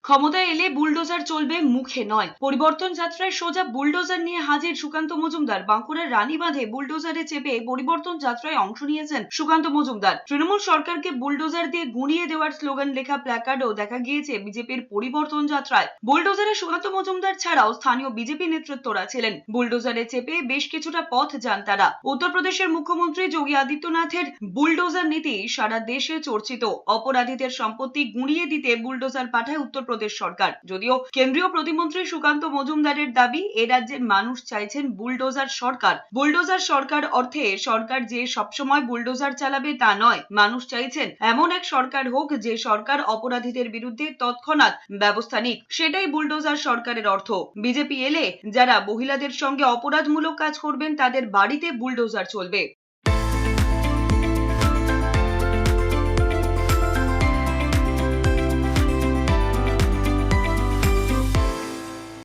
ক্ষমতায় এলে বুলডোজার চলবে, মুখে নয়। পরিবর্তন যাত্রায় সোজা বুলডোজার নিয়ে হাজির সুকান্ত মজুমদার। বাঁকুড়ার রানীবাঁধে বুলডোজারে চেপে পরিবর্তন যাত্রায় অংশ নিয়েছেন সুকান্ত মজুমদার। তৃণমূল সরকারকে বুলডোজার দিয়ে গুঁড়িয়ে দেওয়ার স্লোগান লেখা প্ল্যাকার্ডও দেখা গিয়েছে বিজেপির পরিবর্তন যাত্রায়। বুলডোজারে সুকান্ত মজুমদার ছাড়াও স্থানীয় বিজেপি নেতৃত্বরা ছিলেন। বুলডোজারে চেপে বেশ কিছুটা পথ যান তারা। উত্তরপ্রদেশের মুখ্যমন্ত্রী যোগী আদিত্যনাথের বুলডোজার নীতি সারা দেশে চর্চিত। অপরাধীদের সম্পত্তি গুঁড়িয়ে দিতে বুলডোজার পাঠায় উত্তরপ্রদেশ সরকার। যদিও কেন্দ্রীয় প্রতিমন্ত্রী সুকান্ত মজুমদারের দাবি, এ রাজ্যের মানুষ চাইছেন বুলডোজার সরকার। বুলডোজার সরকার অর্থে সরকার যে সবসময় বুলডোজার চালাবে তা নয়। মানুষ চাইছেন এমন এক সরকার হোক যে সরকার অপরাধীদের বিরুদ্ধে তৎক্ষণাৎ ব্যবস্থা নিক, সেটাই বুলডোজার সরকারের অর্থ। বিজেপি এলে যারা মহিলাদের সঙ্গে অপরাধমূলক কাজ করবেন তাদের বাড়িতে বুলডোজার চলবে।